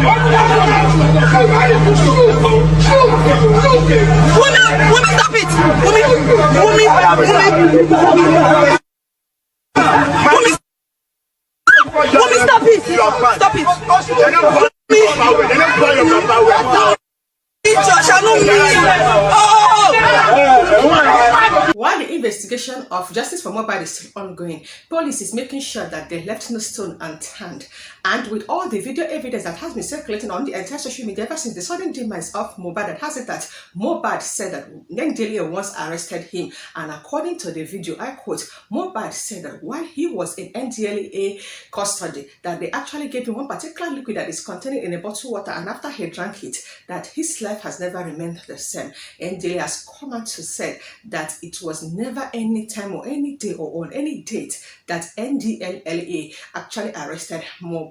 Woman, stop it! Woman, stop it! Stop it! While the investigation of Justice for Mohbad is still ongoing, police is making sure that they left no stone unturned. And with all the video evidence that has been circulating on the entire social media ever since the sudden demise of Mohbad, that has it that Mohbad said that Ndlea once arrested him. And according to the video, I quote, Mohbad said that while he was in Ndlea custody, that they actually gave him one particular liquid that is contained in a bottle of water, and after he drank it, that his life has never remained the same. Ndlea has come out to say that it was never any time or any day or on any date that Ndlea actually arrested Mohbad.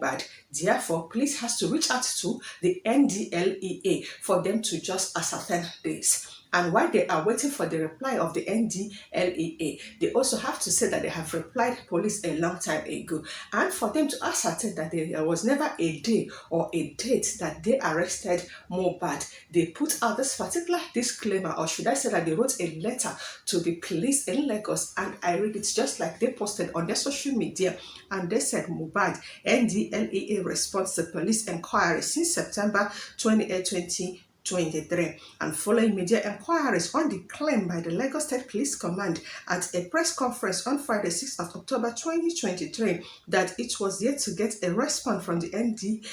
Therefore, police has to reach out to the Ndlea for them to just ascertain this. And while they are waiting for the reply of the Ndlea, they also have to say that they have replied police a long time ago. And for them to ascertain that there was never a day or a date that they arrested Mohbad, they put out this particular disclaimer, or should I say that they wrote a letter to the police in Lagos, and I read it just like they posted on their social media. And they said, Mohbad, Ndlea responds to police inquiry since September 28, 2023, and following media inquiries on the claim by the Lagos State Police Command at a press conference on Friday, 6th of October 2023, that it was yet to get a response from the Ndlea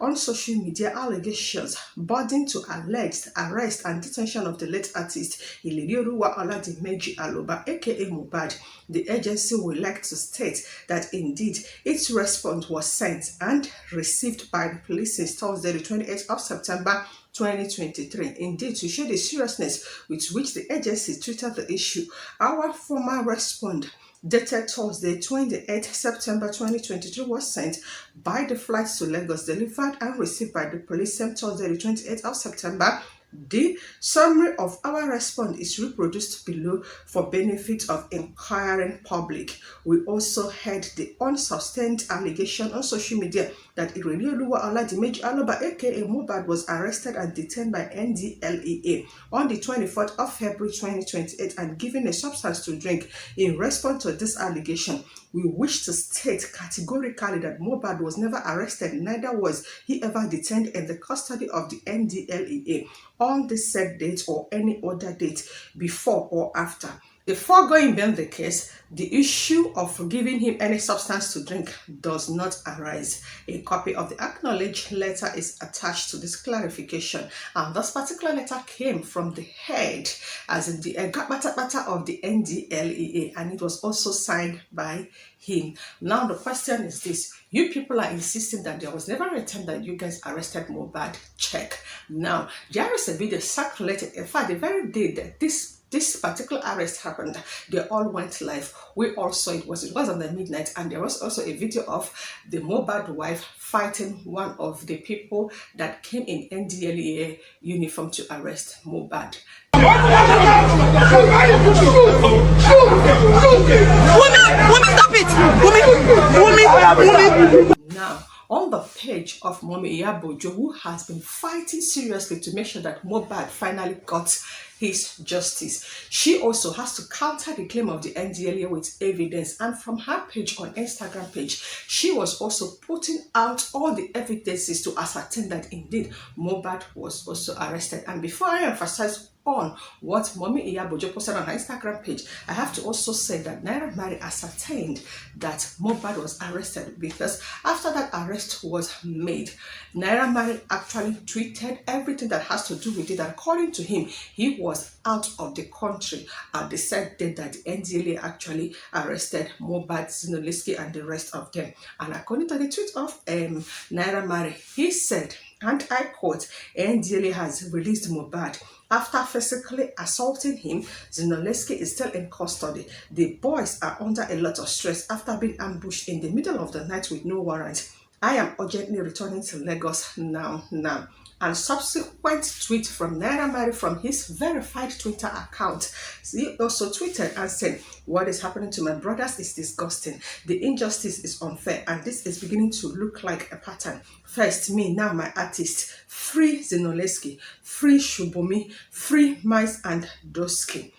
on social media allegations burden to alleged arrest and detention of the late artist Ilirioruwa Oladimeji Aloba, aka Mohbad. The agency would like to state that indeed its response was sent and received by the police since Thursday, the 28th of September 2023. Indeed, to show the seriousness with which the agency treated the issue, our formal response dated Thursday, 28th September 2023 was sent by the flight to Lagos, delivered and received by the police same Thursday, the 28th of September. The summary of our response is reproduced below for benefit of inquiring public. We also heard the unsustained allegation on social media that Ilirioruwa Oladimeji Aloba, aka Mohbad, was arrested and detained by Ndlea on the 24th of February 2028 and given a substance to drink. In response to this allegation, we wish to state categorically that Mohbad was never arrested, neither was he ever detained in the custody of the Ndlea on the said date or any other date before or after. The foregoing being the case, the issue of giving him any substance to drink does not arise. A copy of the acknowledged letter is attached to this clarification, and this particular letter came from the head, as in the Gapata of the Ndlea, and it was also signed by him. Now the question is this: you people are insisting that there was never a time that you guys arrested Mohbad. Check. Now there is a video circulated. In fact, the very day that this particular arrest happened, they all went live. We also, it was on the midnight, and there was also a video of the Mohbad wife fighting one of the people that came in Ndlea uniform to arrest Mohbad. Woman, stop it! Woman. Now, on the page of Mommy Iyabojo, who has been fighting seriously to make sure that Mohbad finally got his justice, she also has to counter the claim of the Ndlea with evidence. And from her page on Instagram page, she was also putting out all the evidences to ascertain that indeed Mohbad was also arrested. And before I emphasize on what Mommy Iyabojo posted on her Instagram page, I have to also say that Nairamarley ascertained that Mohbad was arrested, because after that arrest was made, Nairamarley actually tweeted everything that has to do with it. According to him, he was out of the country at the said date that the Ndlea actually arrested Mohbad, Zinoliski, and the rest of them. And according to the tweet of Nairamarley, he said, and I quote, Ndlea has released Mohbad. After physically assaulting him, Zinoliski is still in custody. The boys are under a lot of stress after being ambushed in the middle of the night with no warrant. I am urgently returning to Lagos now. And subsequent tweet from Nairamarley from his verified Twitter account. He also tweeted and said, "What is happening to my brothers is disgusting. The injustice is unfair, and this is beginning to look like a pattern. First, me, now my artist. Free Zinoleski, free Shubumi, free Mice and Doski."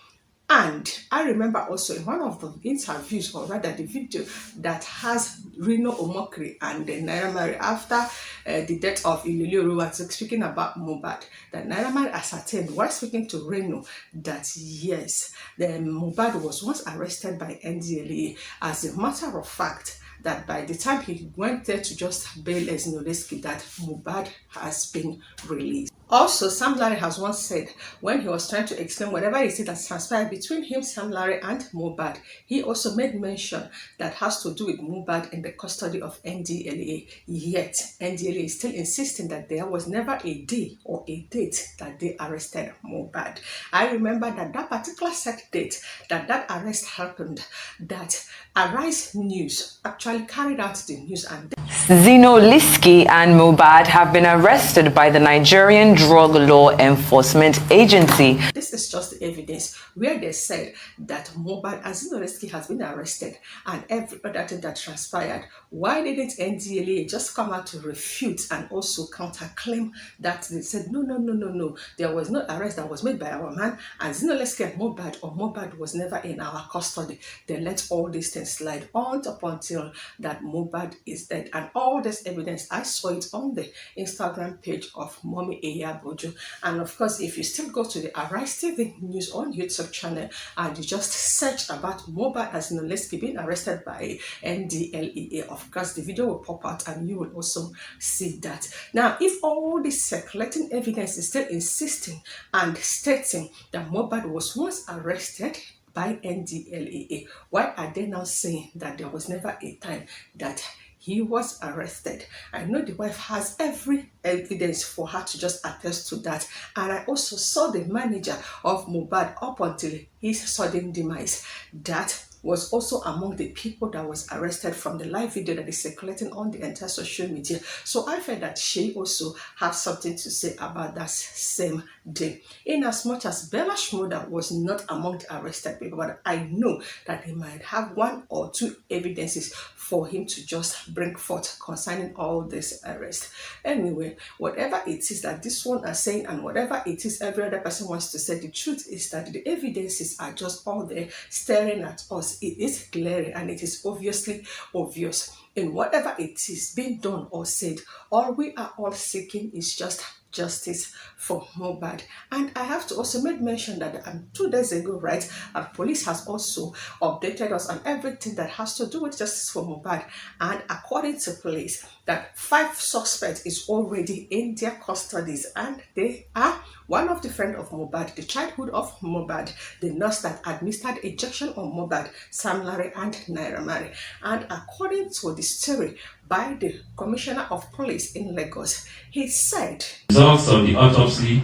And I remember also in one of the interviews, or rather the video that has Reno Omokri and Nairamarley after the death of Ndlea, speaking about Mohbad, that Nairamarley ascertained while speaking to Reno that yes, the Mohbad was once arrested by Ndlea. As a matter of fact, that by the time he went there to just bail Zinoleski, that Mohbad has been released. Also, Sam Larry has once said, when he was trying to explain whatever it is that transpired between him, Sam Larry, and Mohbad, he also made mention that has to do with Mohbad in the custody of Ndlea. Yet, Ndlea is still insisting that there was never a day or a date that they arrested Mohbad. I remember that that particular set date that arrest happened, that Arise News actually carried out the news, and Zinoleski and Mohbad have been arrested by the Nigerian Drug Law Enforcement Agency. This is just the evidence where they said that Mohbad and Zinoleski has been arrested and every other thing that transpired. Why didn't Ndlea just come out to refute and also counterclaim that they said, no, there was no arrest that was made by our man, and Zinoleski and Mohbad was never in our custody. They let all these things slide on up until that Mohbad is dead. And all this evidence, I saw it on the Instagram page of Mommy Eya Bojo. And of course, if you still go to the Arise TV News on YouTube channel and you just search about Mohbad as Zinoleski being arrested by Ndlea, of course the video will pop out and you will also see that. Now, if all this circulating evidence is still insisting and stating that Mohbad was once arrested by Ndlea, why are they now saying that there was never a time that he was arrested? I know the wife has every evidence for her to just attest to that. And I also saw the manager of Mohbad up until his sudden demise. That was also among the people that was arrested from the live video that is circulating on the entire social media. So I felt that she also had something to say about that same day. In as much as Bella Shmurda was not among the arrested people, but I know that he might have one or two evidences for him to just bring forth concerning all this arrest. Anyway, whatever it is that this one are saying and whatever it is every other person wants to say, the truth is that the evidences are just all there staring at us. It is glaring and it is obviously obvious in whatever it is being done or said. All we are all seeking is just justice for Mohbad. And I have to also make mention that 2 days ago, right, police has also updated us on everything that has to do with justice for Mohbad. And according to police, that 5 suspects is already in their custodies, and they are one of the friend of Mohbad, the childhood of Mohbad, the nurse that administered injection on Mohbad, Sam Larry and Nairamarley. And according to the story by the Commissioner of Police in Lagos, he said, results of the autopsy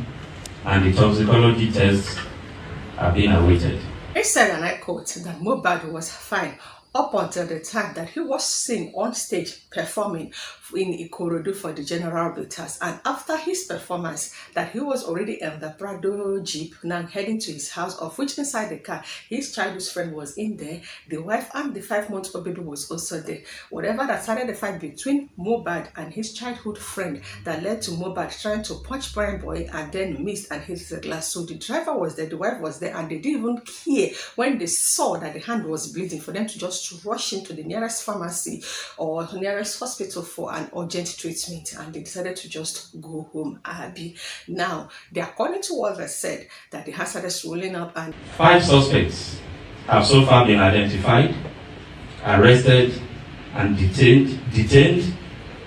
and the toxicology tests are being awaited. He said, and I quote, that Mohbad was fine up until the time that he was seen on stage performing in Ikorodu for the general visitors. And after his performance, that he was already in the Prado Jeep, now heading to his house, of which inside the car, his childhood friend was in there, the wife and the 5-month-old baby was also there. Whatever that started the fight between Mohbad and his childhood friend that led to Mohbad trying to punch Prime Boy and then missed and hit the glass. So the driver was there, the wife was there, and they didn't even care when they saw that the hand was bleeding for them to just rush into the nearest pharmacy or nearest hospital for an urgent treatment, and they decided to just go home. Now, according to what they said, that the hazard is rolling up, and 5 suspects have so far been identified, arrested and detained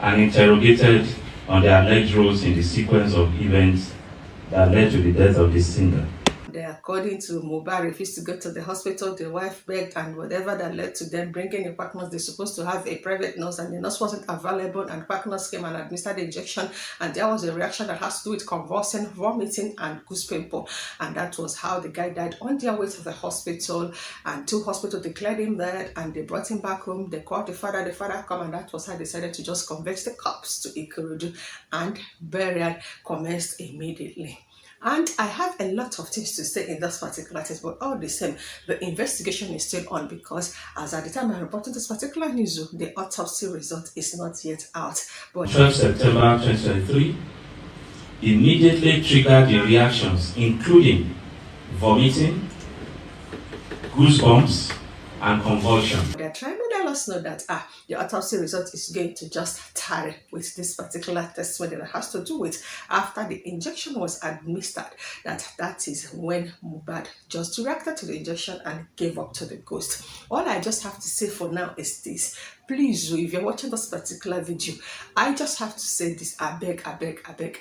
and interrogated on their alleged roles in the sequence of events that led to the death of this singer. According to Mohbad, refused to go to the hospital. The wife begged, and whatever that led to them bringing a quack nurse. They're supposed to have a private nurse, and the nurse wasn't available, and quack nurse came and administered the injection, and there was a reaction that has to do with convulsing, vomiting, and goose pimple, and that was how the guy died on their way to the hospital. And two hospitals declared him dead, and they brought him back home. They called the father come, and that was how they decided to just convert the corpse to Ikorodu, and burial commenced immediately. And I have a lot of things to say in this particular case, but all the same, the investigation is still on, because as at the time I'm reporting this particular news, the autopsy result is not yet out. But 12 September 2023 immediately triggered the reactions, including vomiting, goosebumps, and convulsion. They're trying to let us know that the autopsy result is going to just tarry with this particular testimony that has to do with after the injection was administered, that is when Mohbad just reacted to the injection and gave up to the ghost. All I just have to say for now is this. Please, if you're watching this particular video, I just have to say this. I beg,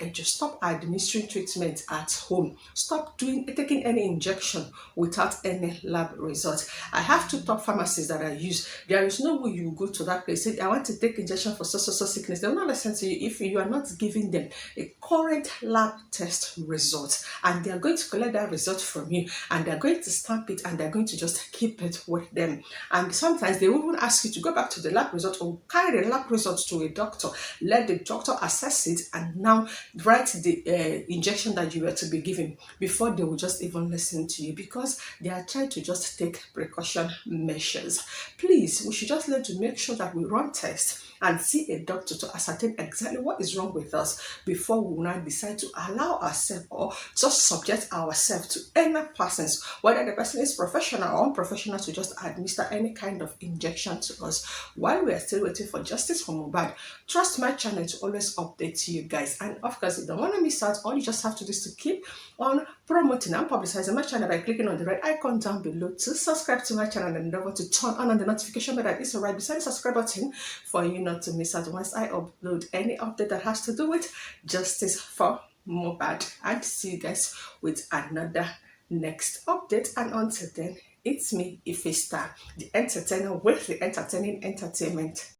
and just stop administering treatment at home. Stop taking any injection without any lab results. I have two top pharmacies that I use. There is no way you go to that place, say, I want to take injection for so sickness. They will not listen to you if you are not giving them a current lab test result. And they are going to collect that result from you, and they are going to stamp it, and they are going to just keep it with them. And sometimes they will even ask you to go back to the lab result or carry the lab results to a doctor. Let the doctor assess it and now write the injection that you were to be given before they will just even listen to you, because they are trying to just take precaution measures. Please, we should just learn to make sure that we run tests and see a doctor to ascertain exactly what is wrong with us before we now decide to allow ourselves or just subject ourselves to any persons, whether the person is professional or unprofessional, to just administer any kind of injection to us while we are still waiting for justice for Mohbad. Trust my channel to always update you guys, and of course, if you don't want to miss out, all you just have to do is to keep on promoting and publicizing my channel by clicking on the red icon down below to subscribe to my channel, and endeavor to turn on the notification bell that is right beside the subscribe button for you not to miss out once I upload any update that has to do with justice for Mohbad. And see you guys with another next update, and until then, it's me, Ife Star, the entertainer with the entertaining entertainment.